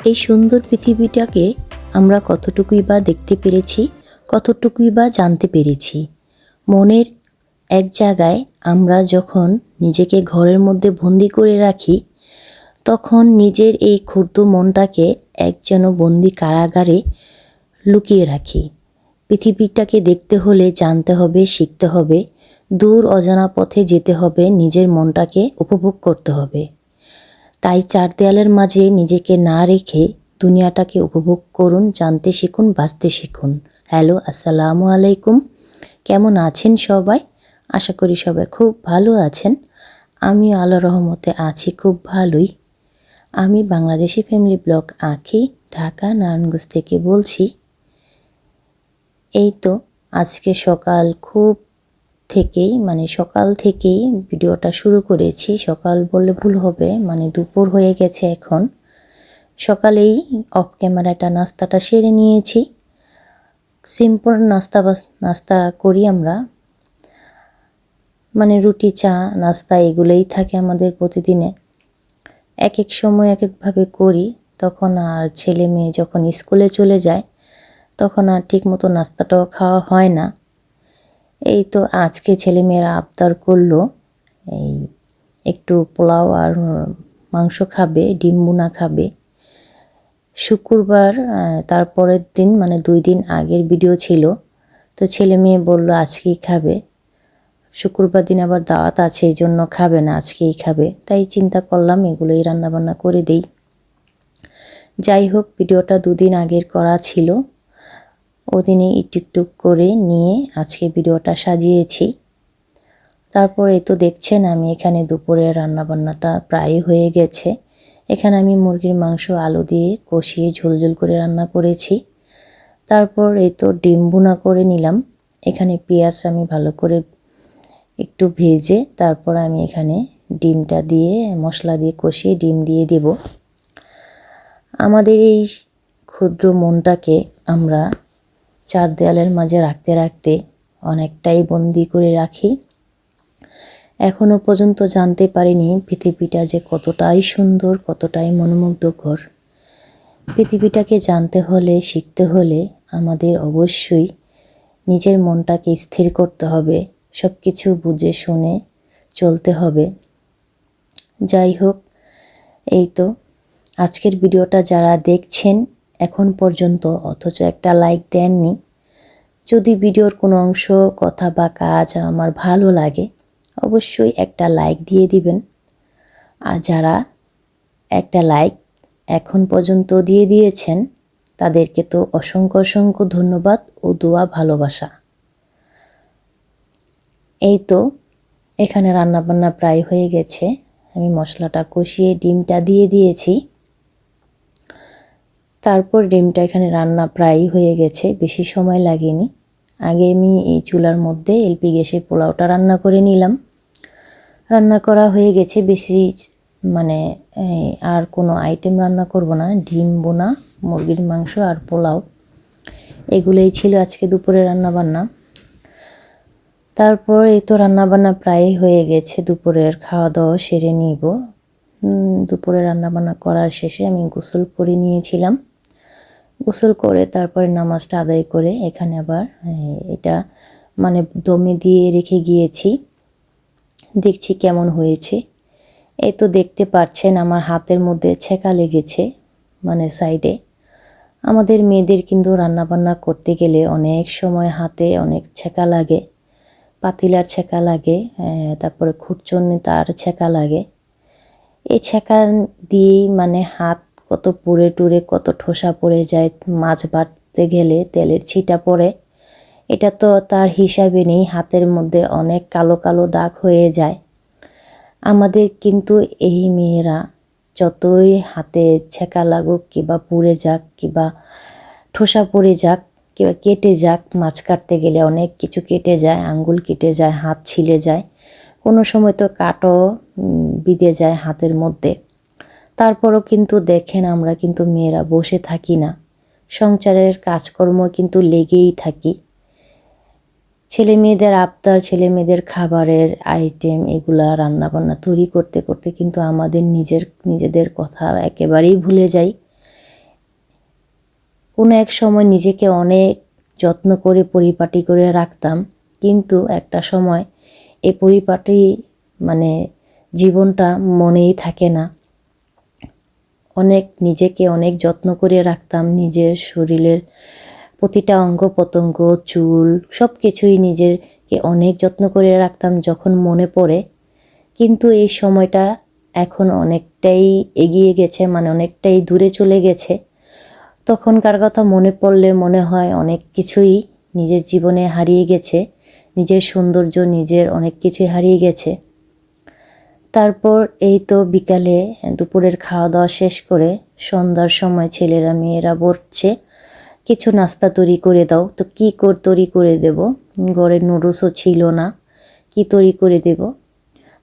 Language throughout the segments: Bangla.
এই সুন্দর পৃথিবীটাকে আমরা কতটুকুই বা দেখতে পেরেছি, কতটুকুই বা জানতে পেরেছি। মনের এক জায়গায় আমরা যখন নিজেকে ঘরের মধ্যে বন্দি করে রাখি, তখন নিজের এই ক্ষুদ্র মনটাকে এক যেন বন্দি কারাগারে লুকিয়ে রাখি। পৃথিবীটাকে দেখতে হলে জানতে হবে, শিখতে হবে, দূর অজানা পথে যেতে হবে, নিজের মনটাকে উপভোগ করতে হবে। তাই চার দেয়ালের মাঝে নিজেকে না রেখে দুনিয়াটাকে উপভোগ করুন, জানতে শিখুন, বাঁচতে শিখুন। হ্যালো, আসসালামু আলাইকুম। কেমন আছেন সবাই? আশা করি সবাই খুব ভালো আছেন। আমি আল্লাহর রহমতে আছি খুব ভালোই। আমি বাংলাদেশি ফ্যামিলি ব্লগ আঁখি, ঢাকা নারায়ণগঞ্জ থেকে বলছি। এই তো আজকে সকাল থেকেই ভিডিওটা শুরু করেছি। সকাল বললে ভুল হবে, দুপুর হয়ে গেছে এখন। সকালেই অফ ক্যামেরাটা নাস্তাটা সেরে নিয়েছি। সিম্পল নাস্তা করি আমরা, রুটি, চা, নাস্তা এগুলোই থাকে আমাদের প্রতিদিনে। এক এক সময় এক একভাবে করি। তখন আর ছেলে মেয়ে যখন স্কুলে চলে যায়, তখন আর ঠিক মতো নাস্তাটাও খাওয়া হয় না। এই তো আজকে ছেলেমেয়েরা আবদার করলো এই একটু পোলাও আর মাংস খাবে, ডিম ভুনা খাবে। শুক্রবার তারপরের দিন 2 দিন আগের ভিডিও ছিল। তো ছেলে মেয়ে বলল আজকেই খাবে। শুক্রবার দিন আবার দাওয়াত আছে, এই জন্য খাবে না, আজকেই খাবে। তাই চিন্তা করলাম এগুলোই রান্নাবান্না করে দেই। যাই হোক, ভিডিওটা 2 দিন আগের করা ছিল। ওদিনে একটু করে নিয়ে আজকে ভিডিওটা সাজিয়েছি। তারপর এই তো দেখছেন আমি এখানে দুপুরে রান্নাবান্নাটা প্রায় হয়ে গেছে। এখানে আমি মুরগির মাংস আলু দিয়ে কষিয়ে ঝোল করে রান্না করেছি। তারপর এই তো ডিম ভুনা করে নিলাম। এখানে পেঁয়াজ আমি ভালো করে একটু ভেজে তারপর আমি এখানে ডিমটা দিয়ে মশলা দিয়ে কষিয়ে ডিম দিয়ে দেব। আমাদের এই ক্ষুদ্র মনটাকে আমরা চার দেয়ালের মাঝে রাখতে রাখতে অনেকটাই বন্দি করে রাখি। এখনো পর্যন্ত জানতে পারিনি পৃথিবীটা যে কতটাই সুন্দর, কতটাই মনোমুগ্ধকর। পৃথিবীটাকে জানতে হলে, শিখতে হলে আমাদের অবশ্যই নিজের মনটাকে স্থির করতে হবে, সব কিছু বুঝে শুনে চলতে হবে। যাই হোক, এই তো আজকের ভিডিওটা যারা দেখছেন এখন পর্যন্ত অথচ একটা লাইক দেননি, যদি ভিডিওর কোনো অংশ, কথা বা কাজ আমার ভালো লাগে অবশ্যই একটা লাইক দিয়ে দিবেন। আর যারা একটা লাইক এখন পর্যন্ত দিয়ে দিয়েছেন তাদেরকে তো অসংখ্য অসংখ্য ধন্যবাদ ও দোয়া, ভালোবাসা। এই তো এখানে রান্নাবান্না প্রায় হয়ে গেছে। আমি মশলাটা কষিয়ে ডিমটা দিয়ে দিয়েছি। তারপর ডিমটা এখানে রান্না প্রায় হয়ে গেছে, বেশি সময় লাগেনি। আগে আমি এই চুলার মধ্যে এলপি গ্যাসে পোলাওটা রান্না করে নিলাম। রান্না করা হয়ে গেছে, বেশি আর কোনো আইটেম রান্না করব না। ডিম বোনা, মুরগির মাংস আর পোলাও, এগুলোই ছিল আজকে দুপুরে রান্নাবান্না। তারপর এই তো রান্নাবান্না প্রায় হয়ে গেছে, দুপুরের খাওয়া দাওয়া সেরে নিব। দুপুরে রান্নাবান্না করার শেষে আমি গোসল করে নিয়েছিলাম। গোসল করে তারপরে নামাজটা আদায় করে এখানে আবার এটা দমে দিয়ে রেখে গিয়েছি। দেখছি কেমন হয়েছে। এই তো দেখতে পাচ্ছেন আমার হাতের মধ্যে ছেঁকা লেগেছে, সাইডে। আমাদের মেয়েদের কিন্তু রান্নাবান্না করতে গেলে অনেক সময় হাতে অনেক ছেঁকা লাগে, পাতিলার ছেঁকা লাগে, তারপরে খুরচুনি তার ছেঁকা লাগে। এই ছেঁকা দিয়েই হাত কত পুড়ে টুরে, কত ঠোসা পড়ে যায়। মাছ বাটতে গেলে তেলের ছিটা পড়ে, এটা তো তার হিসাবে নেই। হাতের মধ্যে অনেক কালো কালো দাগ হয়ে যায়। আমাদের কিন্তু এই মেয়েরা যতই হাতে ছেঁকা লাগুক কিবা পুড়ে যাক কিবা ঠোসা পড়ে যাক, কেটে যাক, মাছ কাটতে গেলে অনেক কিছু কেটে যায়, আঙ্গুল কেটে যায়, হাত ছিলে যায়, কোনো সময় তো কাটও বিঁধে যায় হাতের মধ্যে। তারপরও কিন্তু দেখেন আমরা কিন্তু মেয়েরা বসে থাকি না, সংসারের কাজকর্ম কিন্তু লেগেই থাকি। ছেলে মেয়েদের আবদার, ছেলে মেয়েদের খাবারের আইটেম এগুলা রান্নাবান্না তৈরি করতে করতে কিন্তু আমাদের নিজেদের কথা একেবারেই ভুলে যাই। কোনো এক সময় নিজেকে অনেক যত্ন করে পরিপাটি করে রাখতাম, কিন্তু একটা সময় এই পরিপাটি মানে জীবনটা মনেই থাকে না। নিজেকে অনেক যত্ন করে রাখতাম, নিজের শরীরের প্রতিটা অঙ্গ প্রত্যঙ্গ, চুল সব কিছুই নিজেকে অনেক যত্ন করে রাখতাম যখন মনে পড়ে। কিন্তু এই সময়টা এখন অনেকটাই এগিয়ে গেছে, মানে অনেকটাই দূরে চলে গেছে। তখনকার কথা মনে পড়লে মনে হয় অনেক কিছুই নিজের জীবনে হারিয়ে গেছে, নিজের সৌন্দর্য, নিজের অনেক কিছুই হারিয়ে গেছে। তারপর এই তো বিকালে দুপুরের খাওয়া দাওয়া শেষ করে সন্ধ্যার সময় ছেলেরা মেয়েরা বলছে কিছু নাস্তা তৈরি করে দাও। তো কী তৈরি করে দেব, ঘরে নুডলসও ছিল না, কি তৈরি করে দেব।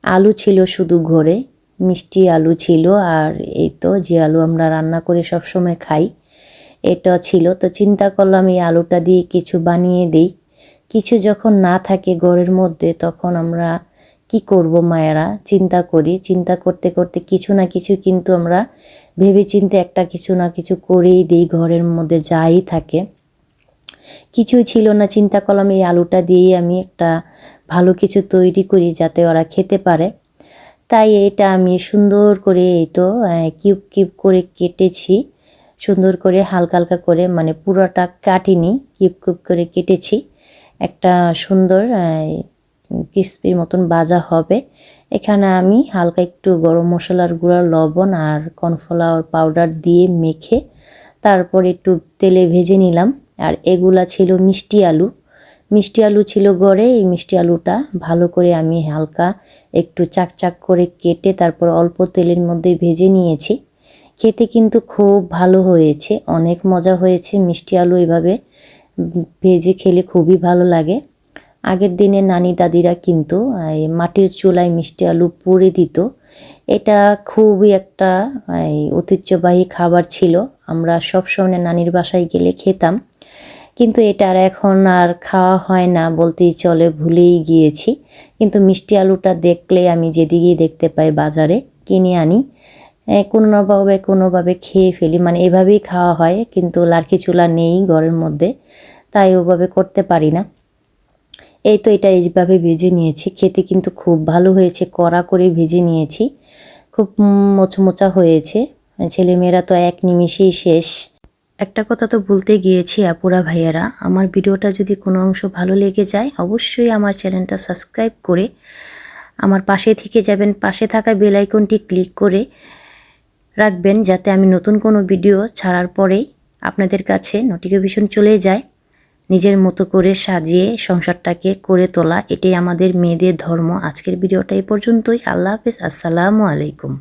আলু ছিল শুধু ঘরে, মিষ্টি আলু ছিল, আর এই তো যে আলু আমরা রান্না করে সবসময় খাই এটা ছিল। তো চিন্তা করলাম এই আলুটা দিয়ে কিছু বানিয়ে দিই। কিছু যখন না থাকে ঘরের মধ্যে তখন আমরা কি করব মায়েরা চিন্তা করি, চিন্তা করতে করতে কিছু না কিছু কিন্তু আমরা ভেবে চিন্তে একটা কিছু না কিছু করেই দিই, ঘরের মধ্যে যাই থাকে। কিছুই ছিল না, চিন্তা করলাম এই আলুটা দিয়েই আমি একটা ভালো কিছু তৈরি করি যাতে ওরা খেতে পারে। তাই এটা আমি সুন্দর করে এই তো কিউব কিউব করে কেটেছি, সুন্দর করে হালকা হালকা করে, মানে পুরোটা কাটিনি, কিউব কিউব করে কেটেছি। একটা সুন্দর ক্রিসপির মতন ভাজা হবে। এখানে আমি হালকা একটু গরম মশলার গুঁড়া, লবণ আর কর্নফ্লাওয়ার পাউডার দিয়ে মেখে তারপর একটু তেলে ভেজে নিলাম। আর এগুলা ছিল মিষ্টি আলু, মিষ্টি আলু ছিল ঘরে। এই মিষ্টি আলুটা ভালো করে আমি হালকা একটু চাকচাক করে কেটে তারপর অল্প তেলের মধ্যে ভেজে নিয়েছি। খেতে কিন্তু খুব ভালো হয়েছে, অনেক মজা হয়েছে। মিষ্টি আলু এভাবে ভেজে খেলে খুবই ভালো লাগে। আগের দিনে নানি দাদিরা কিন্তু মাটির চুলায় মিষ্টি আলু পুড়ে দিত। এটা খুবই একটা ঐতিহ্যবাহী খাবার ছিল, আমরা সবসময় নানির বাসায় গেলে খেতাম। কিন্তু এটা আর এখন আর খাওয়া হয় না বলতেই চলে, ভুলেই গিয়েছি। কিন্তু মিষ্টি আলুটা দেখলে আমি যেদিকেই দেখতে পাই বাজারে কিনে আনি, কোনোভাবে খেয়ে ফেলি, মানে এভাবেই খাওয়া হয়। কিন্তু লার্কি চুলা নেই ঘরের মধ্যে, তাই ওভাবে করতে পারি না। এই তো এটা এইভাবে ভেজে নিয়েছি, খেতে কিন্তু খুব ভালো হয়েছে, কড়া করে ভেজে নিয়েছি, খুব মোচমোচা হয়েছে। ছেলেমেয়েরা তো এক নিমিষেই শেষ। একটা কথা তো বলতে গিয়েছি আপুরা ভাইয়ারা, আমার ভিডিওটা যদি কোনো অংশ ভালো লেগে যায় অবশ্যই আমার চ্যানেলটা সাবস্ক্রাইব করে আমার পাশে থেকে যাবেন, পাশে থাকা বেল আইকনটি ক্লিক করে রাখবেন যাতে আমি নতুন কোনো ভিডিও ছাড়ার পরেই আপনাদের কাছে নোটিফিকেশন চলে যায়। নিজের মতো করে সাজিয়ে সংসারটাকে করে তোলা, এটাই আমাদের মেয়েদের ধর্ম। আজকের ভিডিওটা এই পর্যন্তই। আল্লাহ হাফেজ, আসসালামু আলাইকুম।